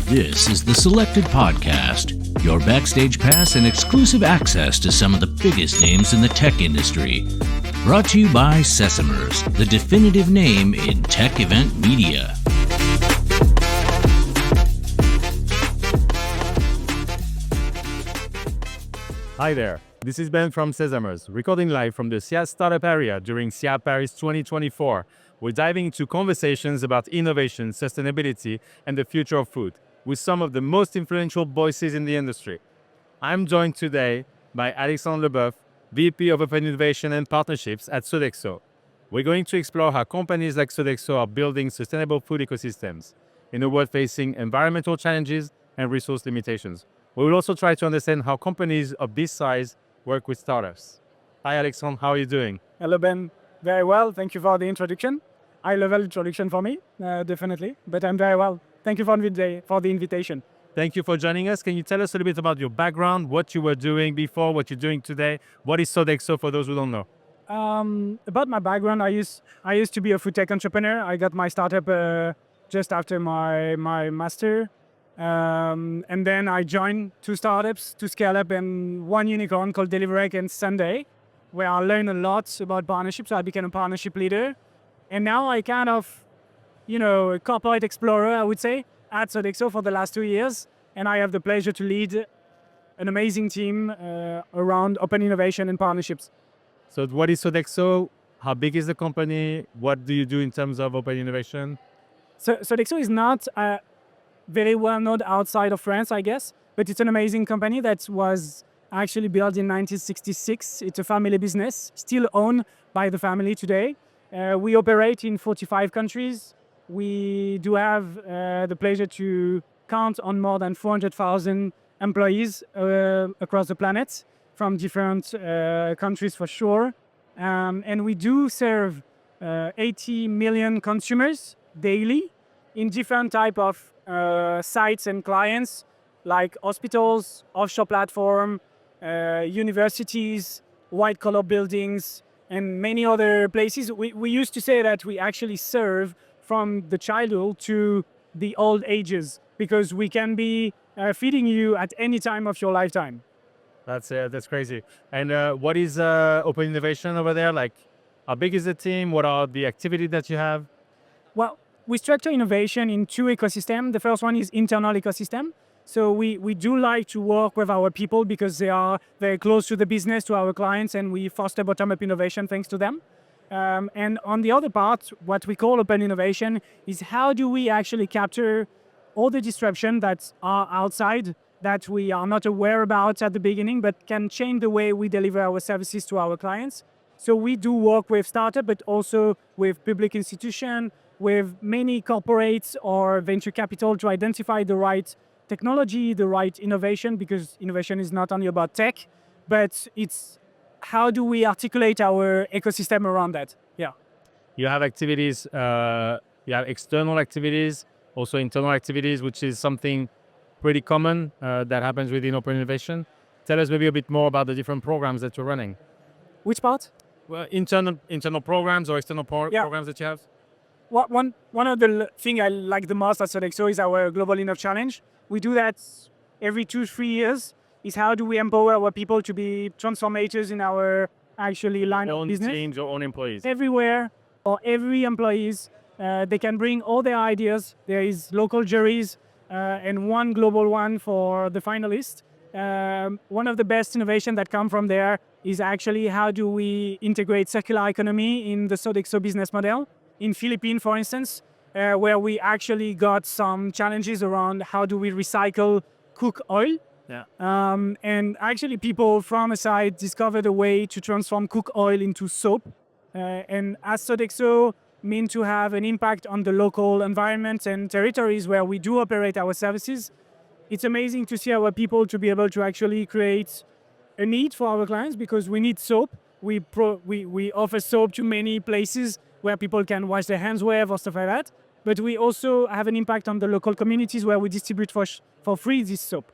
This is the Selected Podcast, your backstage pass and exclusive access to some of the biggest names in the tech industry. Brought to you by Sesamers, the definitive name in tech event media. Hi there, this is Ben from Sesamers, recording live from the SIA startup area during SIA Paris 2024. We're diving into conversations about innovation, sustainability, and the future of food with some of the most influential voices in the industry. I'm joined today by Alexandre Leboeuf, VP of Open Innovation and Partnerships at Sodexo. We're going to explore how companies like Sodexo are building sustainable food ecosystems in a world facing environmental challenges and resource limitations. We will also try to understand how companies of this size work with startups. Hi Alexandre, how are you doing? Hello Ben, very well. Thank you for the introduction. High-level introduction for me, definitely, but I'm very well. Thank you for the invitation. Thank you for joining us. Can you tell us a little bit about your background, what you were doing before, what you're doing today? What is Sodexo for those who don't know? About my background, I used to be a food tech entrepreneur. I got my startup just after my master. And then I joined two startups to scale up and one unicorn called Deliverec and Sunday, where I learned a lot about partnerships. So I became a partnership leader. And now I kind of, a corporate explorer, I would say, at Sodexo for the last 2 years. And I have the pleasure to lead an amazing team around open innovation and partnerships. So what is Sodexo? How big is the company? What do you do in terms of open innovation? So Sodexo is not very well known outside of France, I guess, but it's an amazing company that was actually built in 1966. It's a family business, still owned by the family today. We operate in 45 countries. We do have the pleasure to count on more than 400,000 employees across the planet from different countries for sure. And we do serve 80 million consumers daily in different type of sites and clients like hospitals, offshore platform, universities, white-collar buildings, and many other places. We used to say that we actually serve from the childhood to the old ages because we can be feeding you at any time of your lifetime. That's crazy. And what is open innovation over there? Like, how big is the team? What are the activities that you have? Well, we structure innovation in two ecosystems. The first one is internal ecosystem. So we do like to work with our people because they are very close to the business, to our clients, and we foster bottom-up innovation thanks to them. And on the other part, what we call open innovation is how do we actually capture all the disruption that are outside that we are not aware about at the beginning, but can change the way we deliver our services to our clients. So we do work with startups, but also with public institutions, with many corporates or venture capital to identify the right technology, the right innovation, because innovation is not only about tech, but it's how do we articulate our ecosystem around that? Yeah. You have activities, you have external activities, also internal activities, which is something pretty common that happens within open innovation. Tell us maybe a bit more about the different programs that you're running. Which part? Well, internal programs or external programs that you have? One of the things I like the most at Sodexo is our Global Enough Challenge. We do that every 2-3 years. Is how do we empower our people to be transformators in our actually line of business. Own teams or own employees? Everywhere, or every employees, they can bring all their ideas. There is local juries and one global one for the finalists. One of the best innovation that come from there is actually how do we integrate circular economy in the Sodexo business model. In Philippines, for instance, where we actually got some challenges around how do we recycle cook oil. Yeah. And actually people from a side discovered a way to transform cook oil into soap. And as Sodexo mean to have an impact on the local environment and territories where we do operate our services, it's amazing to see our people to be able to actually create a need for our clients because we need soap. We offer soap to many places where people can wash their hands with or stuff like that. But we also have an impact on the local communities where we distribute for free this soap.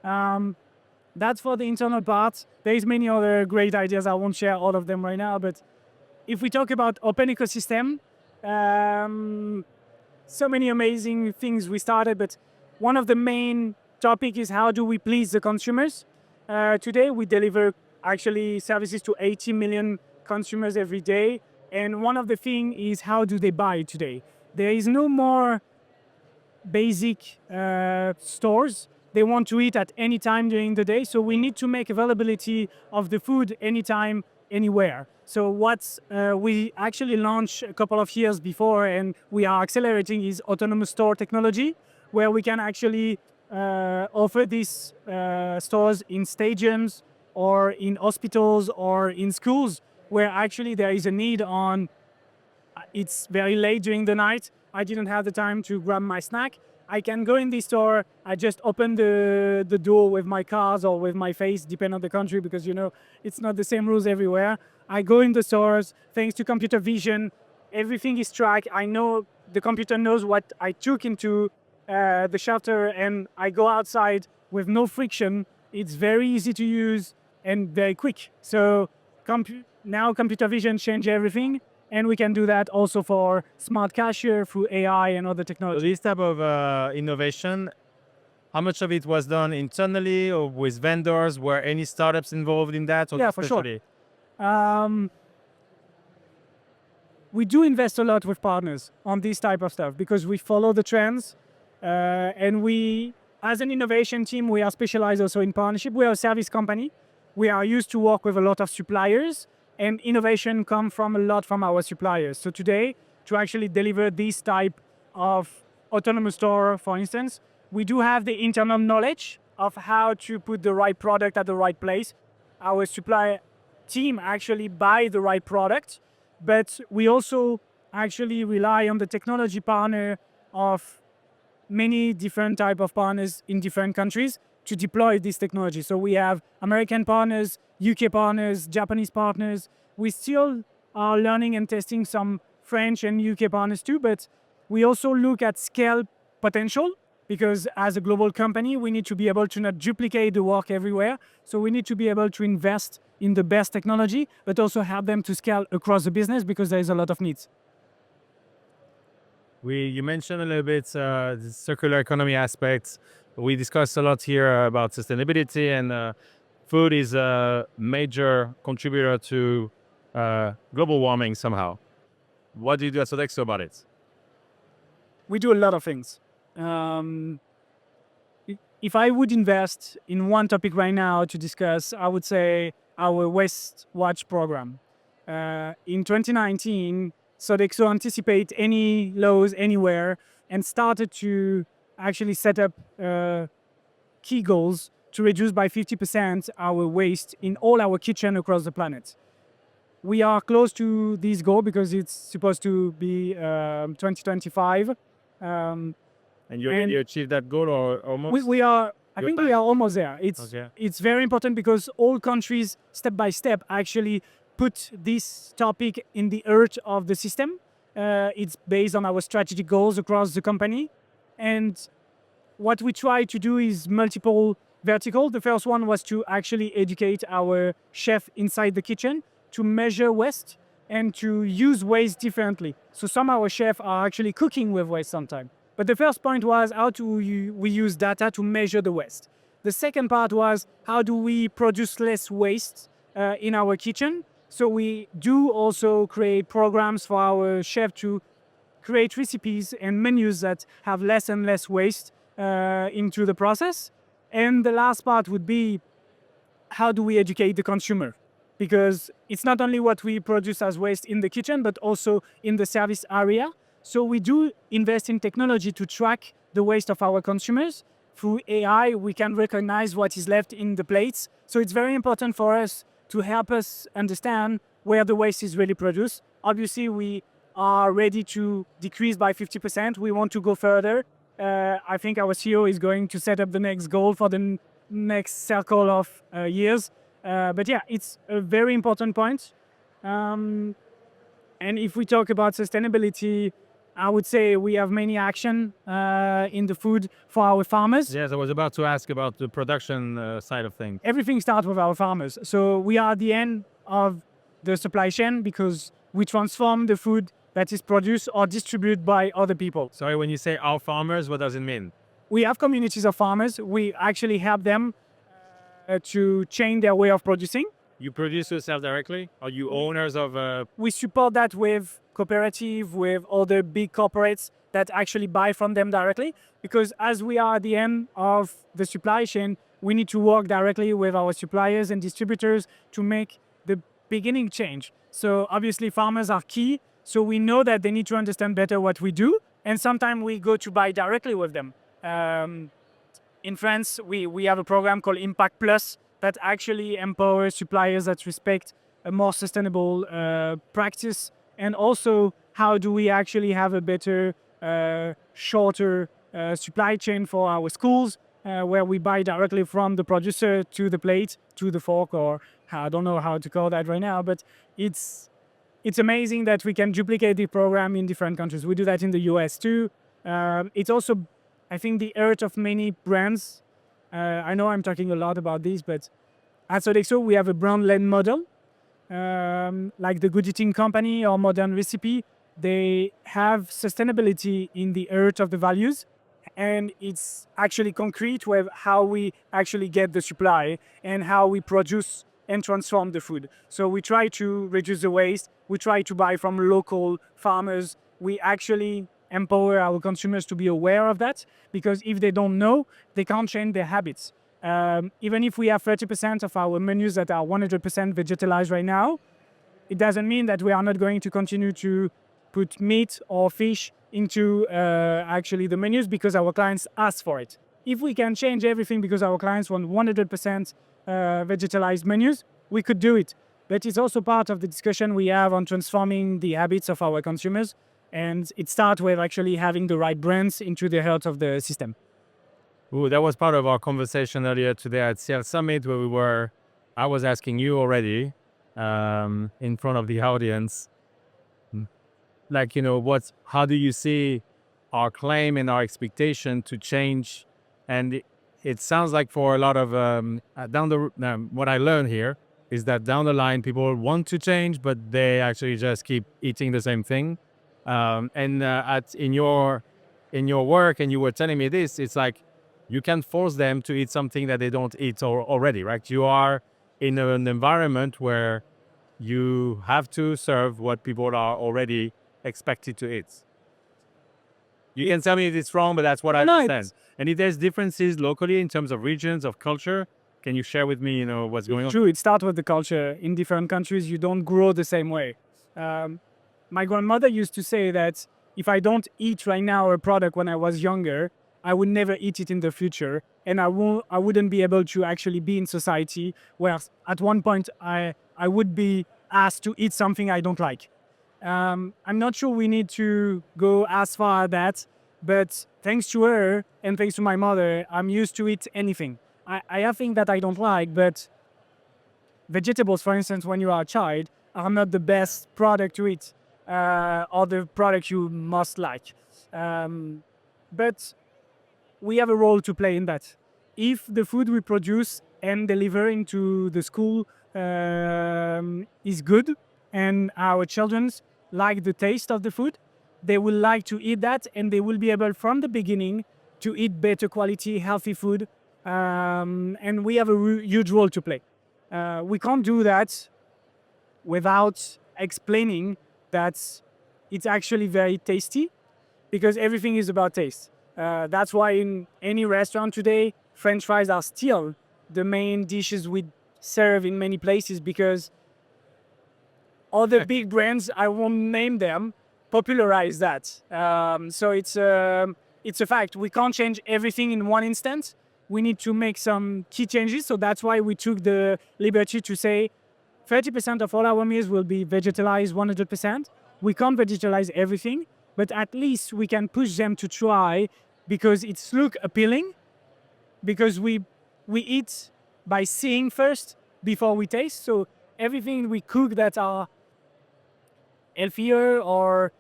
That's for the internal part. There is many other great ideas. I won't share all of them right now. But if we talk about open ecosystem, so many amazing things we started. But one of the main topic is how do we please the consumers. Today we deliver actually services to 80 million consumers every day. And one of the things is how do they buy today? There is no more basic stores. They want to eat at any time during the day, so we need to make availability of the food anytime, anywhere. So what we actually launched a couple of years before and we are accelerating is autonomous store technology, where we can actually offer these stores in stadiums or in hospitals or in schools, where actually there is a need on it's very late during the night. I didn't have the time to grab my snack. I can go in the store. I just open the door with my cars or with my face, depending on the country, because it's not the same rules everywhere. I go in the stores. Thanks to computer vision, everything is tracked. I know the computer knows what I took into the shelter, and I go outside with no friction. It's very easy to use and very quick. So now computer vision change everything. And we can do that also for smart cashier through AI and other So technology. this type of innovation, how much of it was done internally or with vendors? Were any startups involved in that? Or Yeah, for sure. especially- We do invest a lot with partners on this type of stuff because we follow the trends. And we, as an innovation team, we are specialized also in partnership. We are a service company. We are used to work with a lot of suppliers. And innovation comes from a lot from our suppliers. So today, to actually deliver this type of autonomous store, for instance, we do have the internal knowledge of how to put the right product at the right place. Our supply team actually buy the right product, but we also actually rely on the technology partner of many different type of partners in different countries to deploy this technology. So we have American partners, UK partners, Japanese partners. We still are learning and testing some French and UK partners too, but we also look at scale potential because as a global company, we need to be able to not duplicate the work everywhere. So we need to be able to invest in the best technology, but also help them to scale across the business because there is a lot of needs. You mentioned a little bit the circular economy aspects. We discussed a lot here about sustainability, and food is a major contributor to global warming somehow. What do you do at Sodexo about it? We do a lot of things. If I would invest in one topic right now to discuss, I would say our Waste Watch program. In 2019, Sodexo anticipate any laws anywhere and started to actually set up key goals to reduce by 50% our waste in all our kitchen across the planet. We are close to this goal because it's supposed to be 2025. And you And- already achieved that goal or almost? We are. I You're think back. we are almost there. Okay. It's very important because all countries, step by step, actually put this topic in the heart of the system. It's based on our strategic goals across the company, and what we try to do is multiple vertical. The first one was to actually educate our chef inside the kitchen to measure waste and to use waste differently. So some of our chefs are actually cooking with waste sometimes. But the first point was how do we use data to measure the waste. The second part was how do we produce less waste in our kitchen. So we do also create programs for our chef to create recipes and menus that have less and less waste into the process. And the last part would be how do we educate the consumer? Because it's not only what we produce as waste in the kitchen, but also in the service area. So we do invest in technology to track the waste of our consumers. Through AI, we can recognize what is left in the plates. So it's very important for us to help us understand where the waste is really produced. Obviously, we are ready to decrease by 50%. We want to go further. I think our CEO is going to set up the next goal for the next circle of years. But yeah, it's a very important point. And if we talk about sustainability, I would say we have many action in the food for our farmers. Yes, I was about to ask about the production side of things. Everything starts with our farmers. So we are at the end of the supply chain because we transform the food that is produced or distributed by other people. Sorry, when you say our farmers, what does it mean? We have communities of farmers. We actually help them to change their way of producing. You produce yourself directly? Are you owners of We support that with cooperative, with other big corporates that actually buy from them directly. Because as we are at the end of the supply chain, we need to work directly with our suppliers and distributors to make the beginning change. So obviously farmers are key. So we know that they need to understand better what we do. And sometimes we go to buy directly with them. In France, we have a program called Impact Plus that actually empowers suppliers that respect a more sustainable practice. And also, how do we actually have a better, shorter supply chain for our schools, where we buy directly from the producer to the plate, to the fork, or I don't know how to call that right now, but it's amazing that we can duplicate the program in different countries. We do that in the US too. It's also, I think, the urge of many brands. I know I'm talking a lot about this, but at Sodexo, we have a brand-led model. Like the Good Eating Company or Modern Recipe, they have sustainability in the heart of the values, and it's actually concrete with how we actually get the supply and how we produce and transform the food. So we try to reduce the waste, we try to buy from local farmers, we actually empower our consumers to be aware of that, because if they don't know, they can't change their habits. Even if we have 30% of our menus that are 100% vegetalized right now, it doesn't mean that we are not going to continue to put meat or fish into actually the menus because our clients ask for it. If we can change everything because our clients want 100% vegetalized menus, we could do it. But it's also part of the discussion we have on transforming the habits of our consumers. And it starts with actually having the right brands into the heart of the system. Ooh, that was part of our conversation earlier today at CL Summit, where I was asking you already in front of the audience, like, how do you see our claim and our expectation to change? And it sounds like for a lot of what I learned here is that down the line, people want to change, but they actually just keep eating the same thing. In your work, and you were telling me this, it's like you can force them to eat something that they don't eat already, right? You are in an environment where you have to serve what people are already expected to eat. You can tell me if it's wrong, but that's what I understand. And if there's differences locally in terms of regions, of culture, can you share with me, what's going on? True, it starts with the culture. In different countries, you don't grow the same way. My grandmother used to say that if I don't eat right now a product when I was younger, I would never eat it in the future, and I wouldn't be able to actually be in society where at one point I would be asked to eat something I don't like. I'm not sure we need to go as far as that, but thanks to her and thanks to my mother, I'm used to eat anything. I have things that I don't like, but vegetables, for instance, when you are a child, are not the best product to eat, or the product you must like. But we have a role to play in that. If the food we produce and deliver into the school is good, and our children like the taste of the food, they will like to eat that, and they will be able from the beginning to eat better quality, healthy food. And we have a huge role to play. We can't do that without explaining that it's actually very tasty, because everything is about taste. That's why in any restaurant today, French fries are still the main dishes we serve in many places, because other big brands, I won't name them, popularize that. So it's a fact. We can't change everything in one instant. We need to make some key changes. So that's why we took the liberty to say 30% of all our meals will be vegetalized 100%. We can't vegetalize everything, but at least we can push them to try, because it's look appealing, because we eat by seeing first before we taste. So everything we cook that are healthier or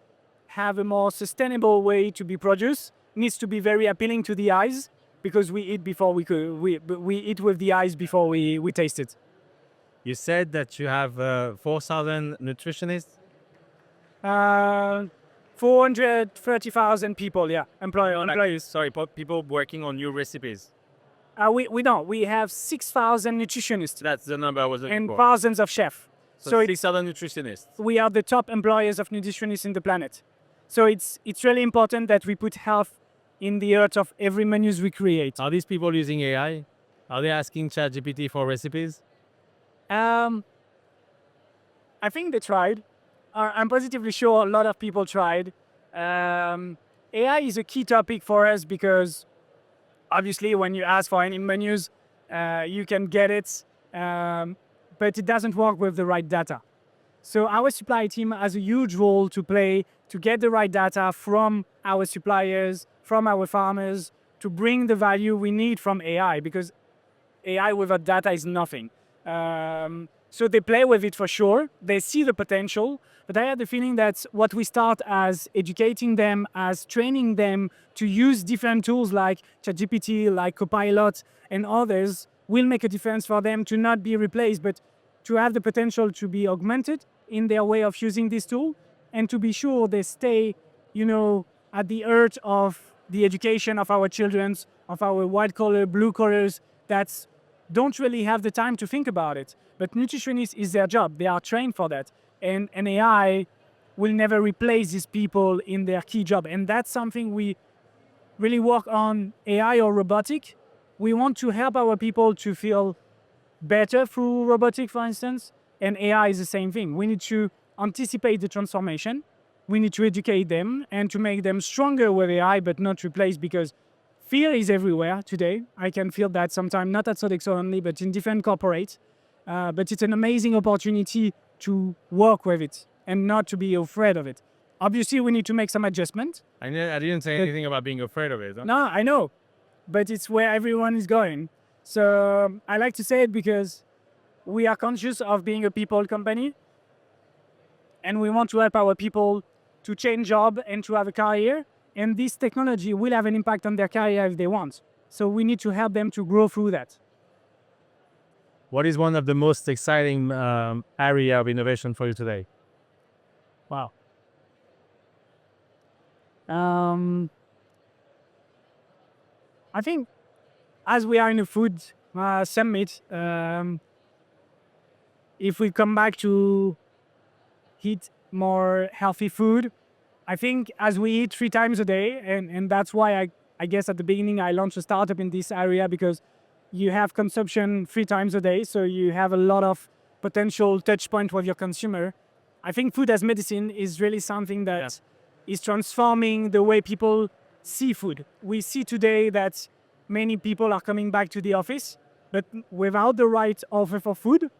have a more sustainable way to be produced needs to be very appealing to the eyes, because we eat before we eat with the eyes before we taste it. You said that you have 4,000 nutritionists? 430,000 people, employees. Sorry, people working on new recipes. We don't. We have 6,000 nutritionists That's the number I was looking and for. thousands of chefs. So 6,000 nutritionists. We are the top employers of nutritionists in the planet. So it's really important that we put health in the heart of every menus we create. Are these people using AI? Are they asking ChatGPT for recipes? I think they tried. I'm positively sure a lot of people tried. AI is a key topic for us because obviously when you ask for any menus, you can get it, but it doesn't work with the right data. So our supply team has a huge role to play to get the right data from our suppliers, from our farmers, to bring the value we need from AI, because AI without data is nothing. So they play with it for sure. They see the potential, but I had the feeling that what we start as educating them, as training them to use different tools like ChatGPT, like Copilot and others will make a difference for them to not be replaced, but to have the potential to be augmented in their way of using this tool, and to be sure they stay, at the heart of the education of our children, of our white collar, blue collars that don't really have the time to think about it. But nutritionists is their job. They are trained for that. And AI will never replace these people in their key job. And that's something we really work on, AI or robotic. We want to help our people to feel better through robotic, for instance. And AI is the same thing. We need to anticipate the transformation. We need to educate them and to make them stronger with AI, but not replace, because fear is everywhere today. I can feel that sometimes, not at Sodexo only, but in different corporates. But it's an amazing opportunity to work with it and not to be afraid of it. Obviously, we need to make some adjustment. I didn't say anything about being afraid of it. Huh? No, I know, but it's where everyone is going. So I like to say it because we are conscious of being a people company, and we want to help our people to change job and to have a career. And this technology will have an impact on their career if they want. So we need to help them to grow through that. What is one of the most exciting area of innovation for you today? Wow. I think as we are in a food summit, if we come back to eat more healthy food, I think as we eat 3 times a day, and that's why I guess at the beginning I launched a startup in this area, because you have consumption 3 times a day, so you have a lot of potential touch point with your consumer. I think food as medicine is really something that is transforming the way people see food. We see today that many people are coming back to the office, but without the right offer for food,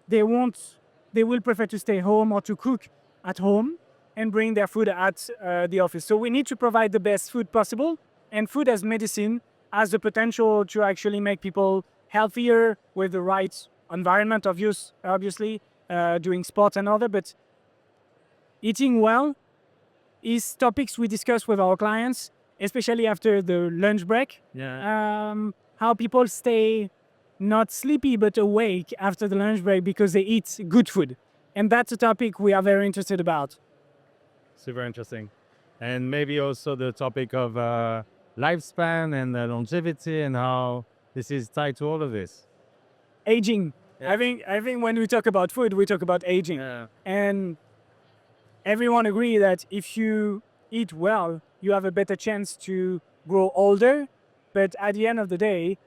they will prefer to stay home or to cook at home and bring their food at the office. So we need to provide the best food possible, and food as medicine has the potential to actually make people healthier with the right environment of use, obviously, doing sports and other, but eating well is topics we discuss with our clients, especially after the lunch break. How people stay not sleepy but awake after the lunch break because they eat good food. And that's a topic we are very interested about. Super interesting. And maybe also the topic of lifespan and longevity and how this is tied to all of this. Aging. Yeah. I think when we talk about food, we talk about aging. Yeah. And everyone agree that if you eat well, you have a better chance to grow older. But at the end of the day,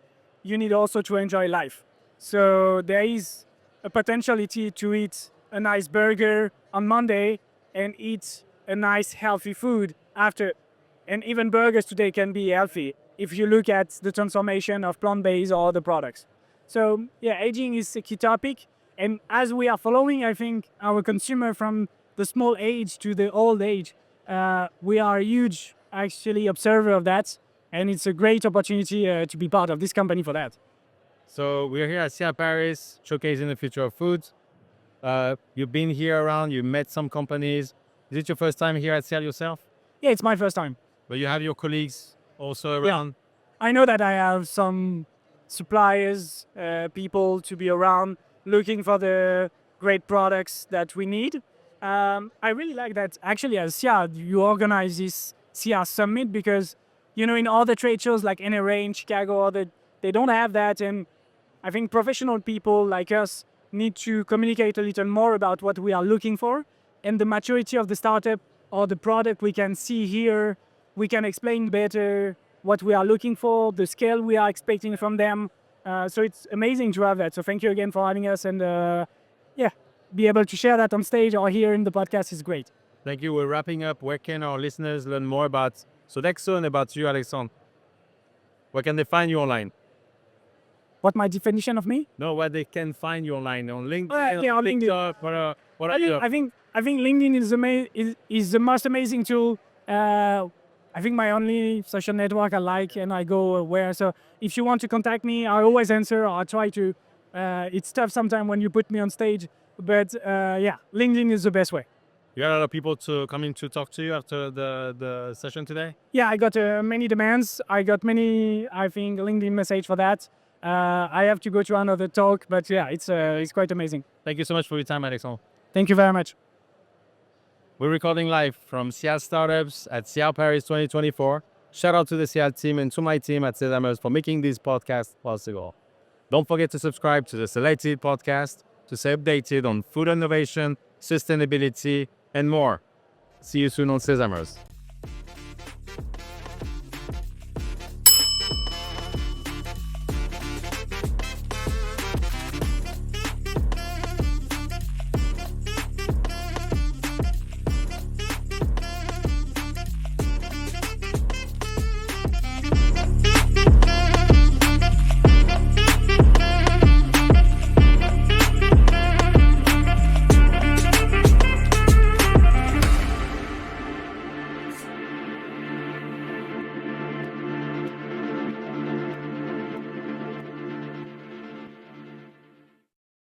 you need also to enjoy life. So there is a potentiality to eat a nice burger on Monday and eat a nice healthy food after. And even burgers today can be healthy if you look at the transformation of plant-based or other products. So yeah, aging is a key topic. And as we are following, I think, our consumer from the small age to the old age, we are a huge, actually, observer of that. And it's a great opportunity to be part of this company for that. So we're here at SIA Paris, showcasing the future of food. You've been here around, you met some companies. Is it your first time here at SIA yourself? Yeah, it's my first time. But you have your colleagues also around? Yeah. I know that I have some suppliers, people to be around looking for the great products that we need. I really like that actually as SIA, you organize this SIA summit because, in other trade shows like NRA in Chicago, they don't have that. And I think professional people like us need to communicate a little more about what we are looking for and the maturity of the startup or the product we can see here. We can explain better what we are looking for, the scale we are expecting from them. So it's amazing to have that. So thank you again for having us. And be able to share that on stage or here in the podcast is great. Thank you. We're wrapping up. Where can our listeners learn more about Sodexo and about you, Alexandre? Where can they find you online? What my definition of me? No, where they can find you online on LinkedIn, On LinkedIn. TikTok, what are you? I think LinkedIn is the most amazing tool. I think my only social network I like and I go where. So if you want to contact me, I always answer. I try to. It's tough sometimes when you put me on stage, but LinkedIn is the best way. You got a lot of people to come in to talk to you after the session today? Yeah, I got many demands. I got many, I think, LinkedIn message for that. I have to go to another talk, but yeah, it's quite amazing. Thank you so much for your time, Alexandre. Thank you very much. We're recording live from SIA Startups at SIA Paris 2024. Shout out to the SIA team and to my team at Sesamers for making this podcast possible. Don't forget to subscribe to the Selected podcast to stay updated on food innovation, sustainability, and more. See you soon on Sesamers.